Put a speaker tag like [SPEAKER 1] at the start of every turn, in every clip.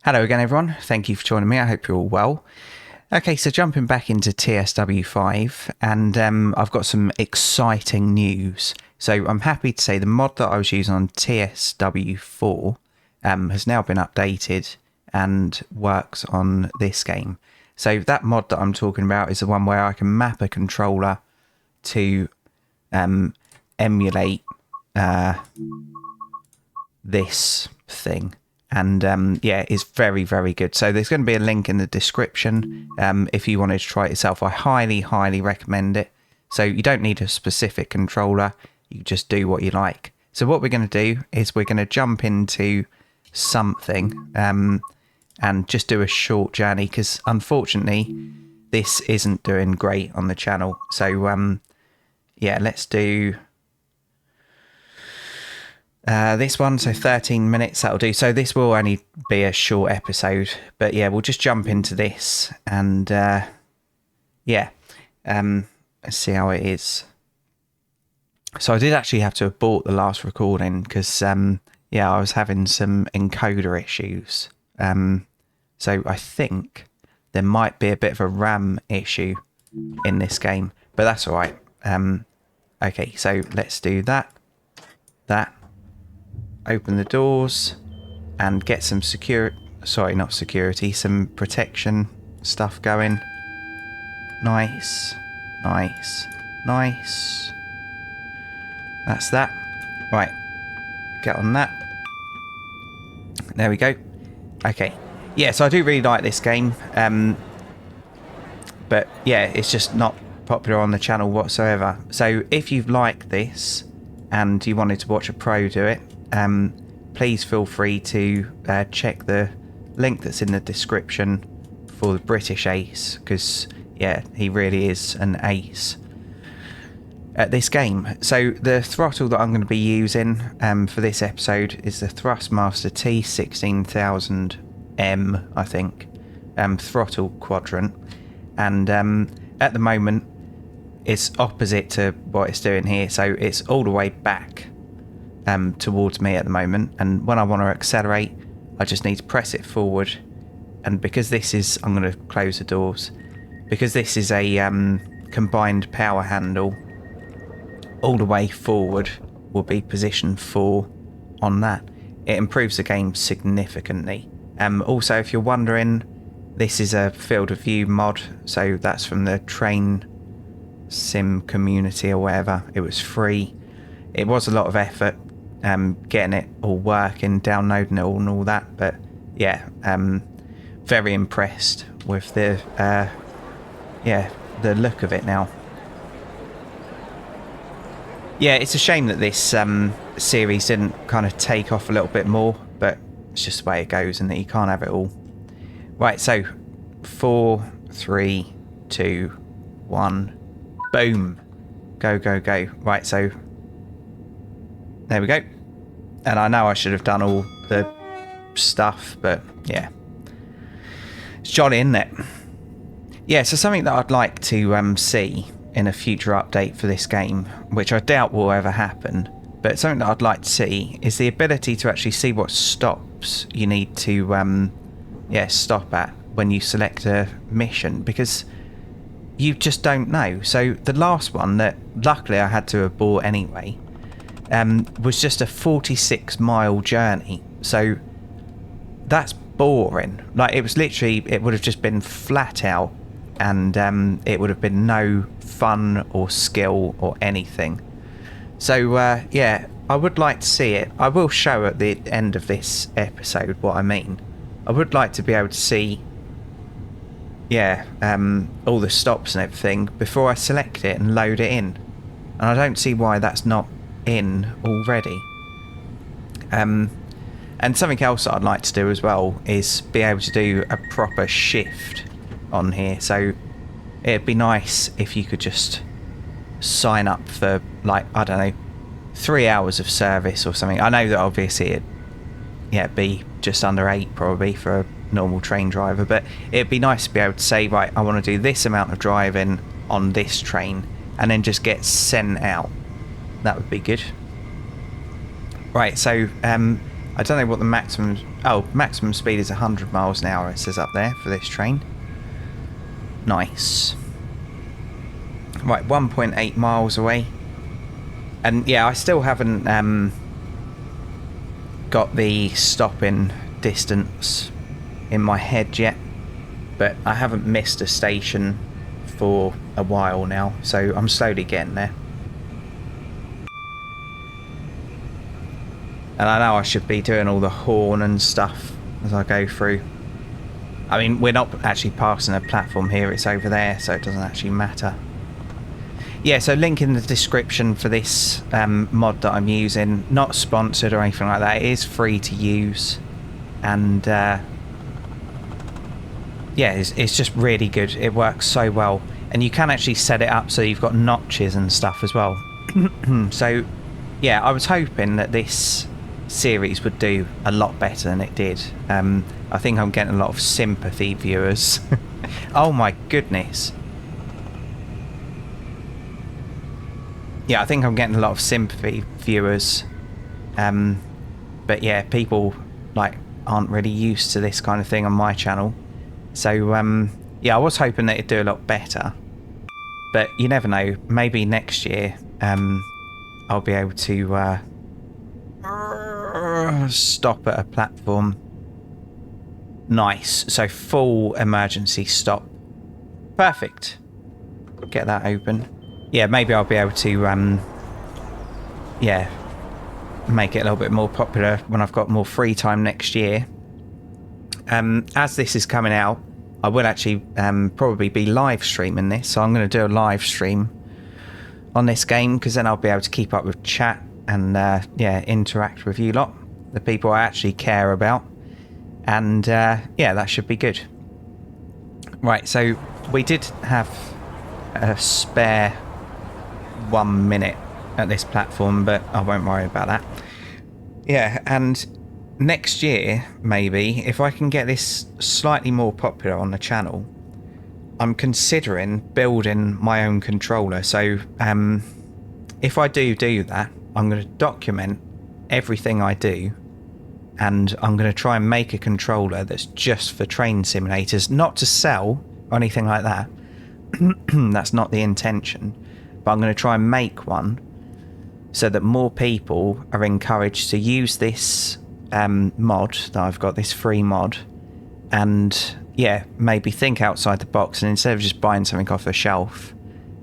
[SPEAKER 1] Hello again everyone, thank you for joining me, I hope you're all well. Okay, so jumping back into TSW5 and I've got some exciting news. So I'm happy to say the mod that I was using on TSW4 has now been updated and works on this game. So that mod that I'm talking about is the one where I can map a controller to emulate this thing. And yeah, it's very, very good. So there's going to be a link in the description if you wanted to try it yourself. I highly, highly recommend it. So you don't need a specific controller. You just do what you like. So what we're going to do is we're going to jump into something and just do a short journey because unfortunately this isn't doing great on the channel. So yeah, let's do this one, so 13 minutes, that'll do. So this will only be a short episode, but yeah, we'll just jump into this and yeah, let's see how it is. So I did actually have to abort the last recording because yeah, I was having some encoder issues. So I think there might be a bit of a RAM issue in this game, but that's all right. Okay, so let's do that. Open the doors and get some some protection stuff going. Nice. That's that. Right, get on that. There we go. Okay, yeah, so I do really like this game, but yeah, it's just not popular on the channel whatsoever. So if you like this and you wanted to watch a pro do it, please feel free to check the link that's in the description for the British Ace, because yeah, he really is an ace at this game. So the throttle that I'm going to be using for this episode is the Thrustmaster T16000M, I think, throttle quadrant, and at the moment it's opposite to what it's doing here, so it's all the way back towards me at the moment, and when I want to accelerate I just need to press it forward, and because this is, I'm going to close the doors, because this is a combined power handle, all the way forward will be position 4 on that. It improves the game significantly. Also, if you're wondering, this is a field of view mod, so that's from the train sim community or whatever. It was free. It was a lot of effort getting it all working, downloading it all and all that, but yeah, very impressed with the yeah, the look of it now. Yeah, it's a shame that this series didn't kind of take off a little bit more, but it's just the way it goes and that you can't have it all. Right, so 4, 3, 2, 1, boom, go. Right, so there we go. And I know I should have done all the stuff, but yeah, it's jolly, isn't it? Yeah, so something that I'd like to see in a future update for this game, which I doubt will ever happen, but something that I'd like to see is the ability to actually see what stops you need to yeah, stop at when you select a mission, because you just don't know. So the last one that luckily I had to abort anyway was just a 46-mile journey, so that's boring. Like, it was literally, it would have just been flat out, and it would have been no fun or skill or anything. So yeah, I would like to see it. I will show at the end of this episode what I mean. I would like to be able to see, yeah, all the stops and everything before I select it and load it in, and I don't see why that's not in already. And something else that I'd like to do as well is be able to do a proper shift on here. So it'd be nice if you could just sign up for, like, I don't know, 3 hours of service or something. I know that obviously it'd, yeah, be just under 8 probably for a normal train driver, but it'd be nice to be able to say, right, I want to do this amount of driving on this train and then just get sent out. That would be good. Right, so I I don't know what the maximum... Oh, maximum speed is 100 miles an hour, it says up there for this train. Nice. Right, 1.8 miles away. And yeah, I still haven't got the stopping distance in my head yet. But I haven't missed a station for a while now, so I'm slowly getting there. And I know I should be doing all the horn and stuff as I go through. I mean, we're not actually passing a platform here, it's over there, so it doesn't actually matter. Yeah, so link in the description for this mod that I'm using. Not sponsored or anything like that, it is free to use. And yeah, it's just really good. It works so well. And you can actually set it up so you've got notches and stuff as well. So, yeah, I was hoping that this series would do a lot better than it did. I think I'm getting a lot of sympathy viewers. Oh my goodness. Yeah, I think I'm getting a lot of sympathy viewers. But yeah, people like aren't really used to this kind of thing on my channel. So yeah, I was hoping that it'd do a lot better. But you never know, maybe next year I'll be able to stop at a platform. Nice, so full emergency stop. Perfect. Get that open. Yeah, maybe I'll be able to yeah, make it a little bit more popular when I've got more free time next year. As this is coming out, I will actually probably be live streaming this, so I'm going to do a live stream on this game, because then I'll be able to keep up with chat and yeah, interact with you lot, the people I actually care about. And yeah, that should be good. Right, so we did have a spare 1 minute at this platform, but I won't worry about that. Yeah, and next year, maybe, if I can get this slightly more popular on the channel, I'm considering building my own controller. So if I do that, I'm going to document everything I do, and I'm going to try and make a controller that's just for train simulators, not to sell or anything like that. That's not the intention, but I'm going to try and make one so that more people are encouraged to use this mod that I've got, this free mod, and yeah, maybe think outside the box, and instead of just buying something off the shelf,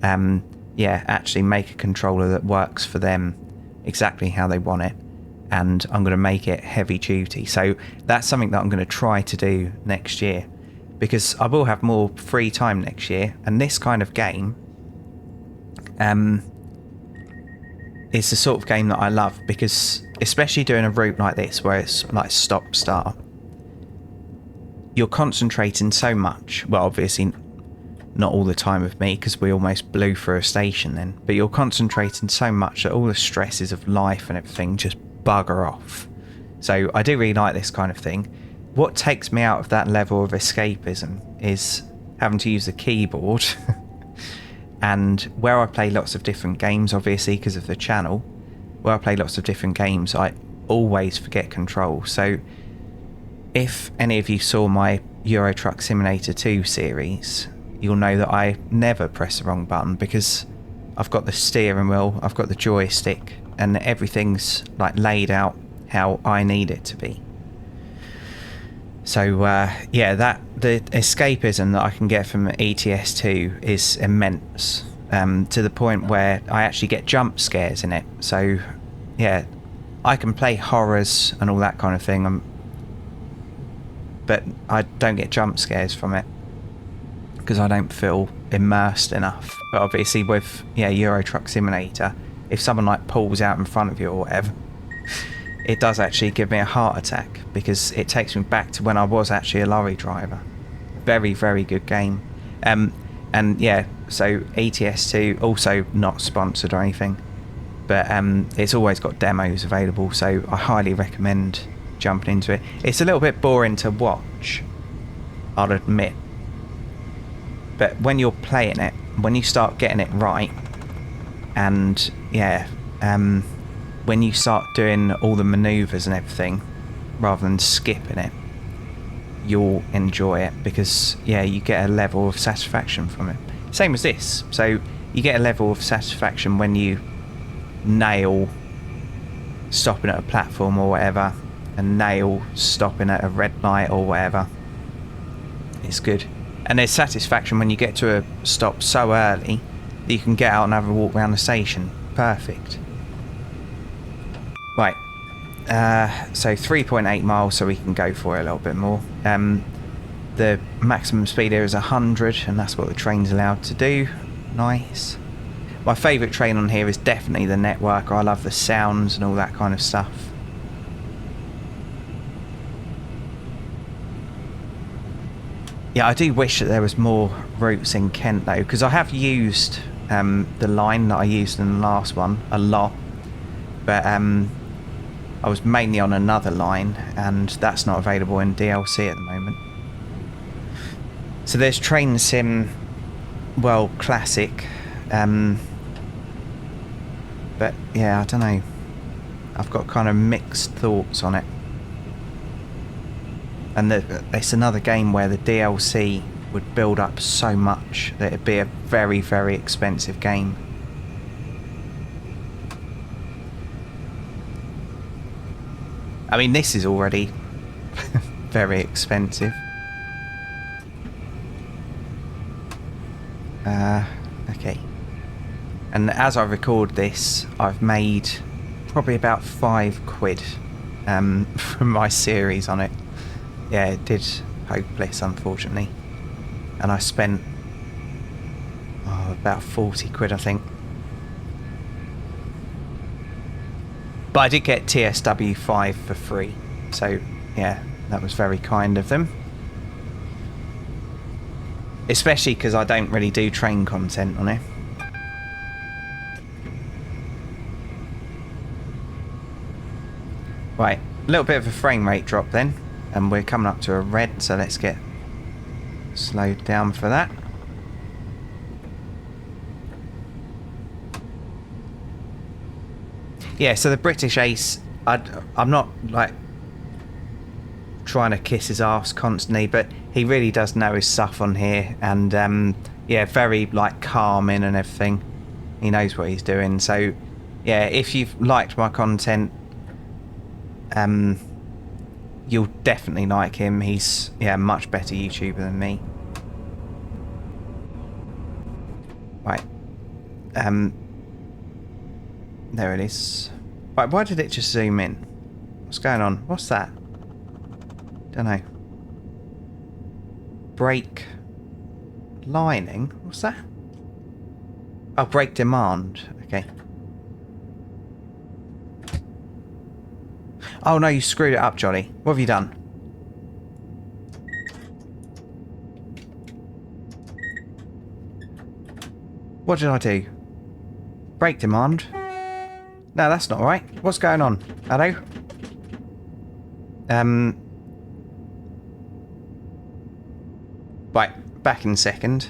[SPEAKER 1] yeah, actually make a controller that works for them exactly how they want it. And I'm going to make it heavy duty. So that's something that I'm going to try to do next year, because I will have more free time next year, and this kind of game is the sort of game that I love, because especially doing a route like this where it's like stop start, you're concentrating so much. Well, obviously not all the time with me, because we almost blew through a station then, but you're concentrating so much that all the stresses of life and everything just bugger off. So I do really like this kind of thing. What takes me out of that level of escapism is having to use the keyboard. And where I play lots of different games, obviously because of the channel, where I play lots of different games, I always forget control. So if any of you saw my Euro Truck Simulator 2 series, you'll know that I never press the wrong button, because I've got the steering wheel, I've got the joystick, and everything's like laid out how I need it to be. So yeah, the escapism that I can get from ETS2 is immense, to the point where I actually get jump scares in it. So yeah, I can play horrors and all that kind of thing, but I don't get jump scares from it because I don't feel immersed enough. But obviously with Euro Truck Simulator, if someone like pulls out in front of you or whatever, it does actually give me a heart attack, because it takes me back to when I was actually a lorry driver. Very, very good game. And yeah, so ETS2, also not sponsored or anything, but it's always got demos available, so I highly recommend jumping into it. It's a little bit boring to watch, I'll admit, but when you're playing it, when you start getting it right, and yeah, when you start doing all the maneuvers and everything, rather than skipping it, you'll enjoy it, because yeah, you get a level of satisfaction from it. Same as this. So you get a level of satisfaction when you nail stopping at a platform or whatever, and nail stopping at a red light or whatever. It's good. And there's satisfaction when you get to a stop so early that you can get out and have a walk around the station. Perfect. Right. So 3.8 miles, so we can go for it a little bit more. The maximum speed here is 100, and that's what the train's allowed to do. Nice. My favourite train on here is definitely the Networker. I love the sounds and all that kind of stuff. Yeah, I do wish that there was more routes in Kent though, because I have used the line that I used in the last one a lot, but I was mainly on another line, and that's not available in DLC at the moment. So there's Train Sim, well, Classic, but yeah, I don't know. I've got kind of mixed thoughts on it. And it's another game where the DLC would build up so much that it'd be a very, very expensive game. I mean, this is already very expensive. Okay. And as I record this, I've made probably about £5 from my series on it. Yeah, it did hopeless, unfortunately. And I spent about £40, I think. But I did get TSW5 for free. So, yeah, that was very kind of them. Especially because I don't really do train content on it. Right, a little bit of a frame rate drop then. And we're coming up to a red, so let's get slowed down for that. Yeah, so the British Ace, I'm not like trying to kiss his arse constantly, but he really does know his stuff on here, and yeah, very like calming and everything. He knows what he's doing. So yeah, if you've liked my content, you'll definitely like him. He's, yeah, a much better YouTuber than me. Right. There it is. Right, why did it just zoom in? What's going on? What's that? Don't know. Brake lining? What's that? Oh, brake demand. Okay. Oh no, you screwed it up, Johnny. What have you done? What did I do? Brake demand? No, that's not right. What's going on? Hello? Right, back in a second.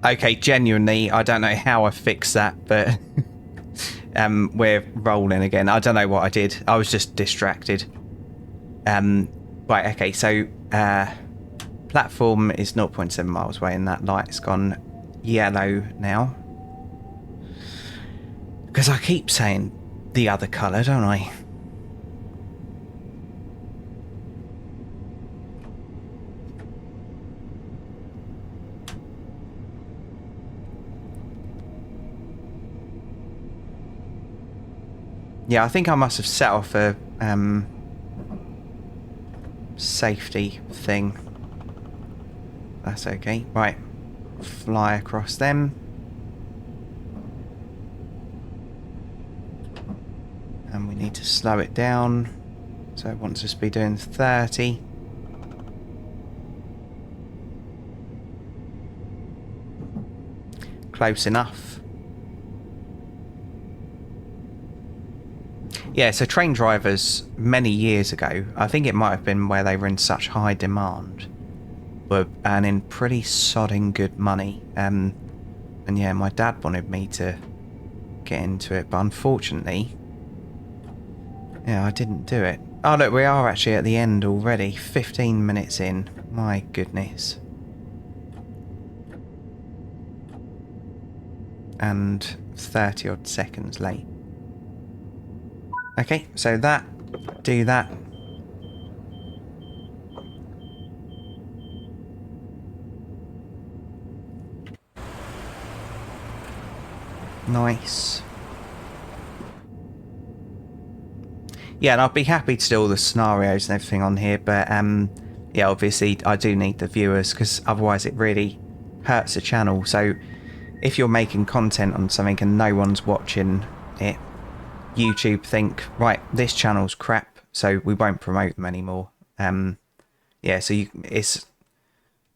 [SPEAKER 1] Okay, genuinely, I don't know how I fixed that, but we're rolling again. I don't know what I did. I was just distracted. Right, okay, so platform is 0.7 miles away, and that light's gone yellow now. Because I keep saying the other colour, don't I? Yeah, I think I must have set off a safety thing. That's okay. Right. Fly across them. And we need to slow it down. So it wants us to be doing 30. Close enough. Yeah, so train drivers many years ago, I think it might have been where they were in such high demand, were earning pretty sodding good money. And yeah, my dad wanted me to get into it, but unfortunately, Yeah, I didn't do it. Oh look, we are actually at the end already. 15 minutes in. My goodness. And 30 odd seconds late. Okay, so do that. Nice. Yeah, and I'll be happy to do all the scenarios and everything on here, but yeah, obviously I do need the viewers, because otherwise it really hurts the channel. So if you're making content on something and no one's watching it, YouTube think, right, this channel's crap, so we won't promote them anymore. Yeah, so it's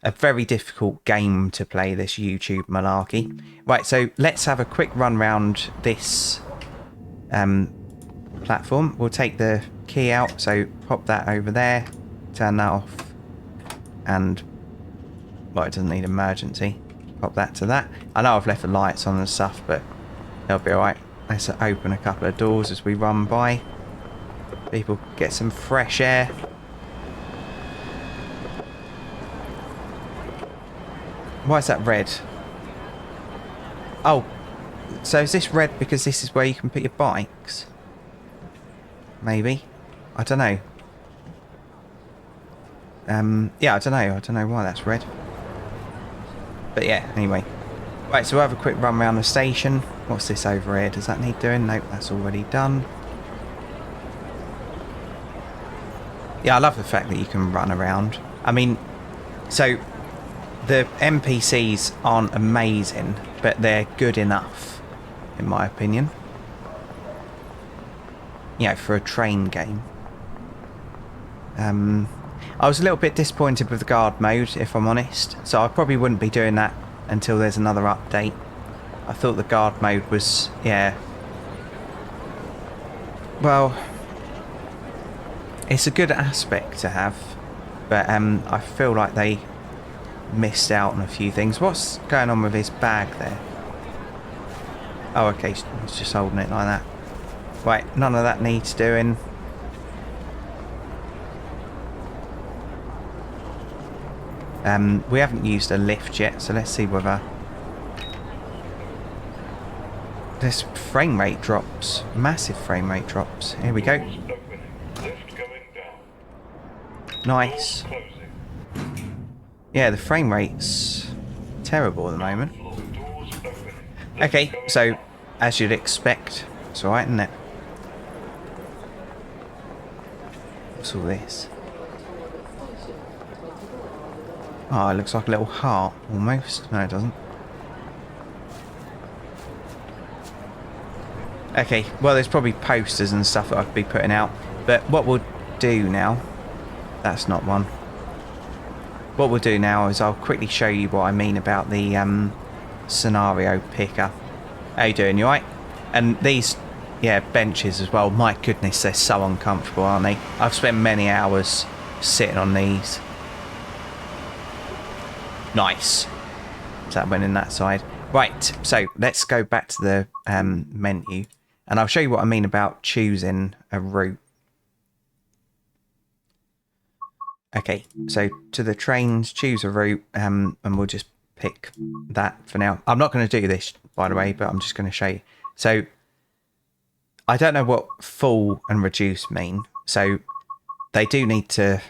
[SPEAKER 1] a very difficult game to play, this YouTube malarkey. Right, so let's have a quick run round this platform. We'll take the key out, so pop that over there, turn that off, and well, it doesn't need emergency. Pop that to that. I know I've left the lights on and stuff, but they'll be alright. Let's open a couple of doors as we run by. People get some fresh air. Why is that red? Oh, so is this red because this is where you can put your bikes? Maybe. I don't know. Yeah, I don't know. I don't know why that's red. But yeah, anyway. Right, so we'll have a quick run around the station. What's this over here? Does that need doing? Nope, that's already done. Yeah, I love the fact that you can run around. I mean, so the NPCs aren't amazing, but they're good enough, in my opinion. You know, for a train game. I was a little bit disappointed with the guard mode, if I'm honest. So I probably wouldn't be doing that until there's another update. I thought the guard mode was, yeah. Well, it's a good aspect to have, but I feel like they missed out on a few things. What's going on with his bag there? Oh, okay, he's just holding it like that. Right, none of that needs doing. We haven't used a lift yet, so let's see whether this frame rate drops. Massive frame rate drops. Here we go. Nice. Yeah, the frame rate's terrible at the moment. Okay, so as you'd expect, it's alright, isn't it? What's all this? Oh, it looks like a little heart, almost. No, it doesn't. Okay, well, there's probably posters and stuff that I could be putting out. But what we'll do now... That's not one. What we'll do now is I'll quickly show you what I mean about the scenario picker. How you doing? You alright? And these, yeah, benches as well. My goodness, they're so uncomfortable, aren't they? I've spent many hours sitting on these. Nice. So that went in that side. Right, so let's go back to the menu. And I'll show you what I mean about choosing a route. Okay, so to the trains, choose a route, and we'll just pick that for now. I'm not going to do this, by the way, but I'm just going to show you. So, I don't know what full and reduce mean. So, they do need to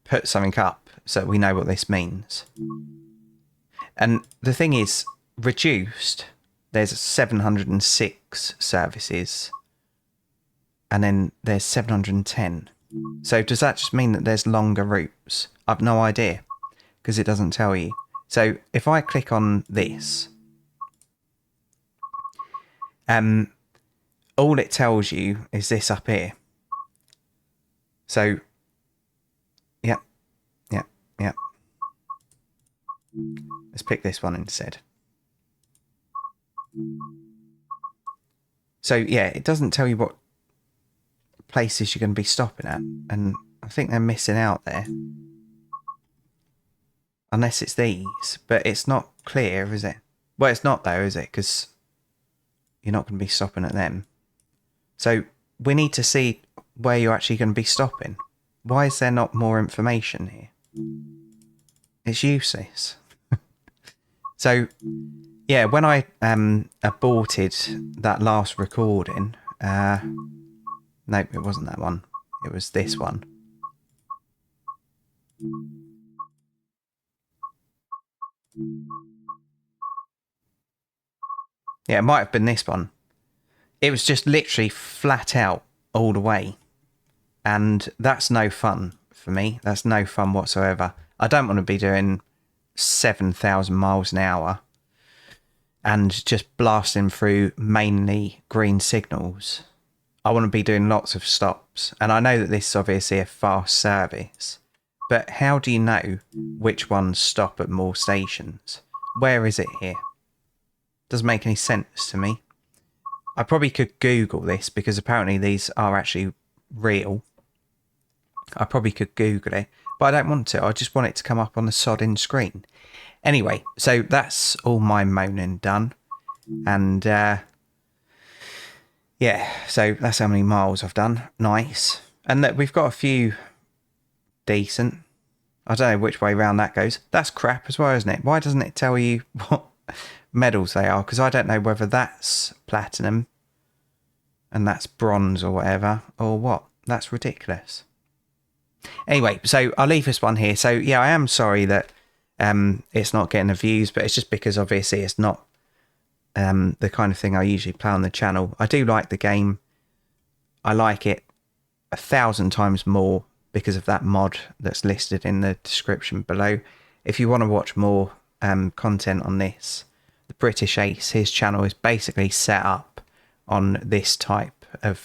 [SPEAKER 1] put something up so we know what this means. And the thing is, reduced, there's 706 services, and then there's 710. So does that just mean that there's longer routes? I've no idea, because it doesn't tell you. So if I click on this, all it tells you is this up here. So, yep. Let's pick this one instead. So yeah, it doesn't tell you what places you're going to be stopping at, and I think they're missing out there. Unless it's these, but it's not clear, is it? Well, it's not though, is it? Because you're not going to be stopping at them. So we need to see where you're actually going to be stopping. Why is there not more information here? It's useless. So, yeah, when I aborted that last recording, nope, it wasn't that one. It was this one. Yeah, it might have been this one. It was just literally flat out all the way. And that's no fun for me. That's no fun whatsoever. I don't want to be doing 7,000 miles an hour and just blasting through mainly green signals. I want to be doing lots of stops. And I know that this is obviously a fast service, but how do you know which ones stop at more stations? Where is it here? Doesn't make any sense to me. I probably could Google this because apparently these are actually real. I probably could Google it, but I don't want to. I just want it to come up on the sodding screen. Anyway, so that's all my moaning done. And yeah, so that's how many miles I've done. Nice. And that we've got a few decent. I don't know which way round that goes. That's crap as well, isn't it? Why doesn't it tell you what medals they are? Because I don't know whether that's platinum and that's bronze or whatever, or what. That's ridiculous. Anyway, so I'll leave this one here. So yeah, I am sorry that it's not getting the views, but it's just because obviously it's not the kind of thing I usually play on the channel. I do like the game. I like it 1,000 times more because of that mod that's listed in the description below. If you want to watch more content on this, the British Ace, his channel is basically set up on this type of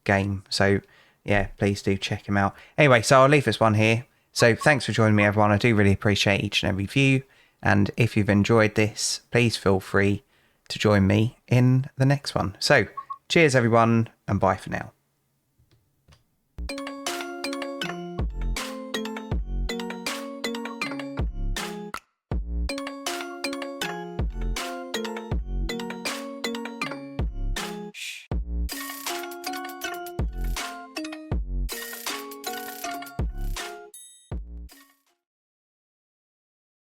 [SPEAKER 1] game. So yeah, please do check him out. Anyway, so I'll leave this one here. So thanks for joining me, everyone. I do really appreciate each and every view. And if you've enjoyed this, please feel free to join me in the next one. So cheers, everyone, and bye for now.